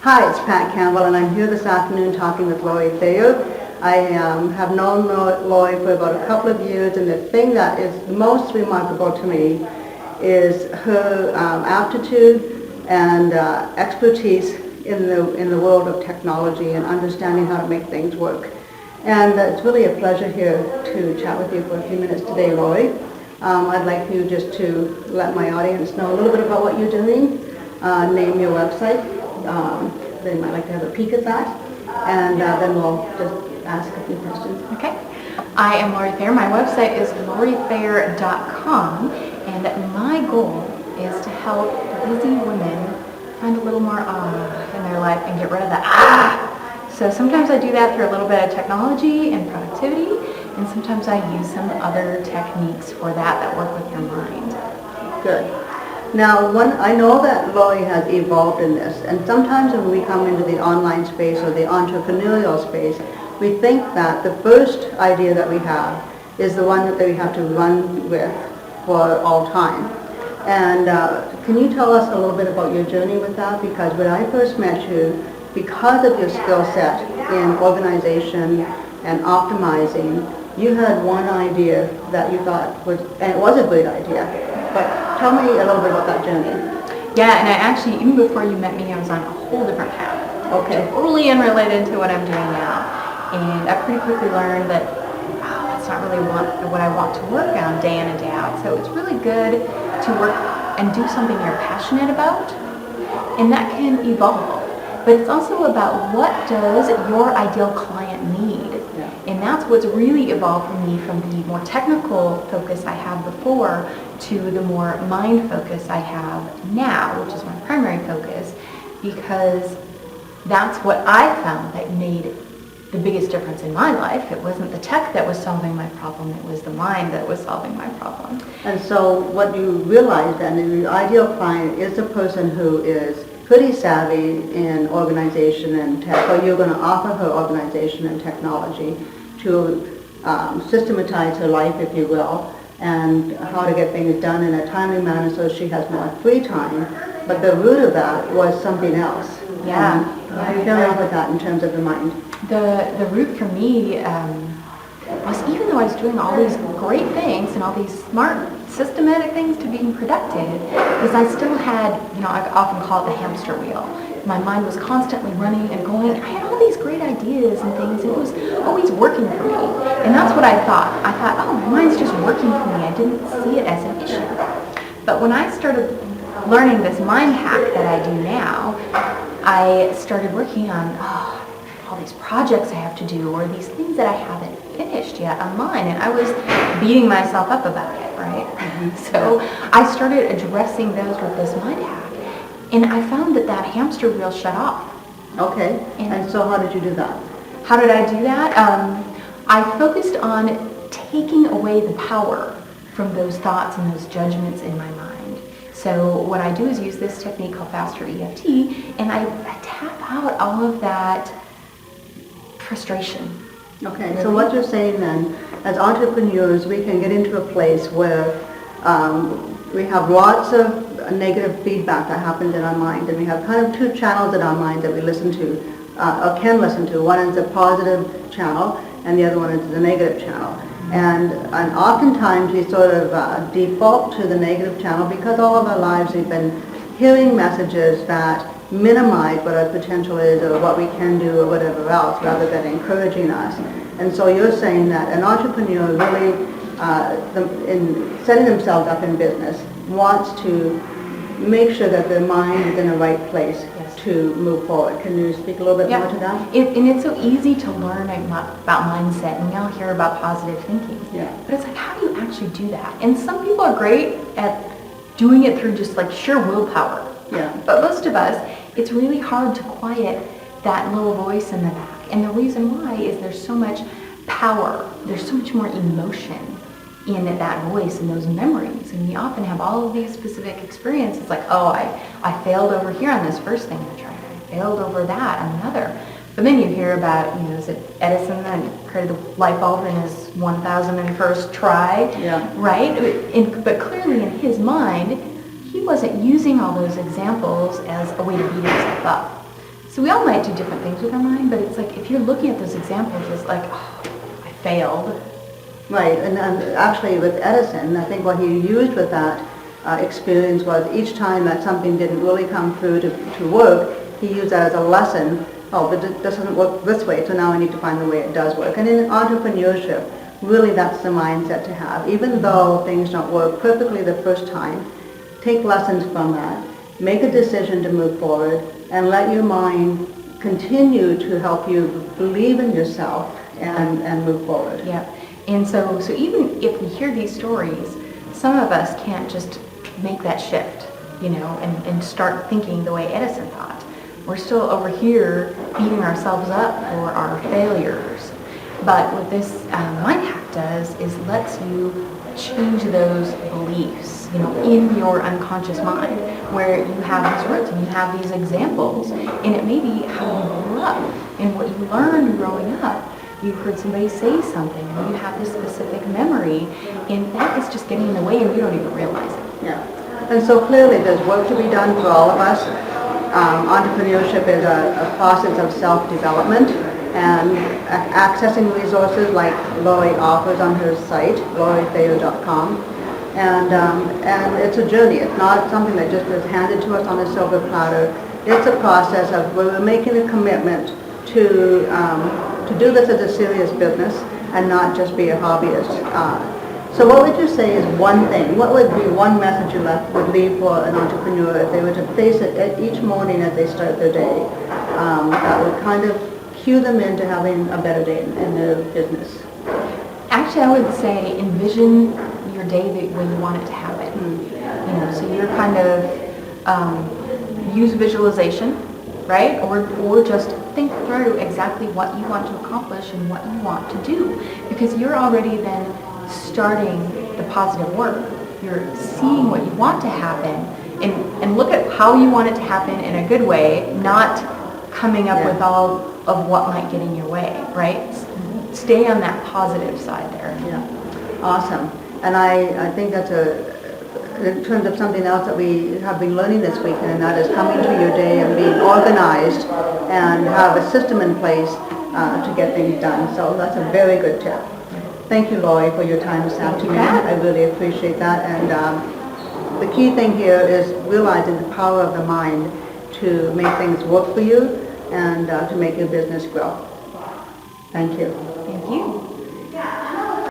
Hi, it's Pat Campbell, and I'm here this afternoon talking with Thayer. I have known Lori for about a couple of years, and the thing that is most remarkable to me is her aptitude and expertise in the world of technology and understanding how to make things work. And it's really a pleasure here to chat with you for a few minutes today, Lori. I'd like you just to let my audience know a little bit about what you're doing, name your website. They might like to have a peek at that, and then we'll just ask a few questions. Okay. I am Lori Thayer. My website is lorithayer.com, and my goal is to help busy women find a little more in their life and get rid of the So sometimes I do that through a little bit of technology and productivity, and sometimes I use some other techniques for that work with your mind. Good. Now, I know that Lori has evolved in this, and sometimes when we come into the online space or the entrepreneurial space, we think that the first idea that we have is the one that we have to run with for all time. And can you tell us a little bit about your journey with that? Because when I first met you, because of your skill set in organization and optimizing, you had one idea that you thought was, and it was a great idea, but tell me a little bit about that journey. Yeah, and I actually, even before you met me, I was on a whole different path. Okay. Totally unrelated to what I'm doing now. And I pretty quickly learned that, that's not really what I want to work on day in and day out. So it's really good to work and do something you're passionate about, and that can evolve. But it's also about what does your ideal client need. Yeah. And that's what's really evolved for me from the more technical focus I had before to the more mind focus I have now, which is my primary focus, because that's what I found that made the biggest difference in my life. It wasn't the tech that was solving my problem, it was the mind that was solving my problem. And so what you realize then is the ideal client is a person who is pretty savvy in organization and tech, or you're going to offer her organization and technology to systematize her life, if you will, and how to get things done in a timely manner so she has more free time. But the root of that was something else. Yeah. How do you feel with that in terms of the mind? The root for me was, even though I was doing all these great things and all these smart, systematic things to being productive, is I still had, I often call it the hamster wheel. My mind was constantly running and going. I had all these great ideas and things, and it was always working for me. And that's what I thought. I thought, oh, my mind's just working for me. I didn't see it as an issue. But when I started learning this mind hack that I do now, I started working on all these projects I have to do, or these things that I haven't finished yet on mine, and I was beating myself up about it, right? Mm-hmm. So I started addressing those with this mind hack, and I found that hamster wheel shut off. Okay, and so how did you do that? How did I do that? I focused on taking away the power from those thoughts and those judgments in my mind. So what I do is use this technique called Faster EFT, and I tap out all of that frustration. Okay, so what you're saying then, as entrepreneurs, we can get into a place where we have lots of negative feedback that happens in our mind, and we have kind of two channels in our mind that we listen to, or can listen to. One is the positive channel, and the other one is the negative channel. And oftentimes we sort of default to the negative channel because all of our lives we've been hearing messages that minimize what our potential is or what we can do or whatever else, rather than encouraging us. And so you're saying that an entrepreneur really, in setting themselves up in business, wants to make sure that their mind is in the right place to move forward. Can you speak a little bit more to that? And it's so easy to learn about mindset, and we all hear about positive thinking. Yeah. But it's like, how do you actually do that? And some people are great at doing it through just like sheer willpower. Yeah. But most of us, it's really hard to quiet that little voice in the back. And the reason why is there's so much power, there's so much more emotion in that voice and those memories. And we often have all of these specific experiences like, oh, I failed over here on this first thing I tried. I failed over that on another. But then you hear about, is it Edison that created the light bulb in his 1001st try? Yeah. Right? But clearly in his mind, he wasn't using all those examples as a way to beat himself up. So we all might do different things with our mind, but it's like if you're looking at those examples, it's like, oh, I failed. Right, and actually with Edison, I think what he used with that experience was each time that something didn't really come through to work, he used that as a lesson. Oh, but it doesn't work this way, so now I need to find the way it does work. And in entrepreneurship, really that's the mindset to have. Even though things don't work perfectly the first time, take lessons from that, make a decision to move forward, and let your mind continue to help you believe in yourself and move forward. Yeah. And so even if we hear these stories, some of us can't just make that shift, and start thinking the way Edison thought. We're still over here beating ourselves up for our failures. But what this mind hack does is lets you change those beliefs, in your unconscious mind, where you have these roots and you have these examples. And it may be how you grew up and what you learned growing up. You heard somebody say something, or you have this specific memory, and that is just getting in the way and you don't even realize it. Yeah. And so clearly there's work to be done for all of us. Entrepreneurship is a process of self-development, and accessing resources like Lori offers on her site, LoriThayer.com. And it's a journey. It's not something that just is handed to us on a silver platter. It's a process of where we're making a commitment to do this as a serious business and not just be a hobbyist. So what would you say is one thing? What would be one message you would leave for an entrepreneur if they were to face it each morning as they start their day that would kind of cue them into having a better day in their business? Actually, I would say envision your day the way you want it to happen. So you're kind of use visualization, right? Or just think through exactly what you want to accomplish and what you want to do, because you're already then starting the positive work. You're seeing what you want to happen and look at how you want it to happen in a good way, not coming up with all of what might get in your way, right? Stay on that positive side there. Yeah, awesome. And I think that's in terms of something else that we have been learning this weekend, and that is coming to your day and being organized and have a system in place to get things done. So that's a very good tip. Thank you, Lori, for your time this afternoon. I really appreciate that. And the key thing here is realizing the power of the mind to make things work for you and to make your business grow. Thank you. Thank you.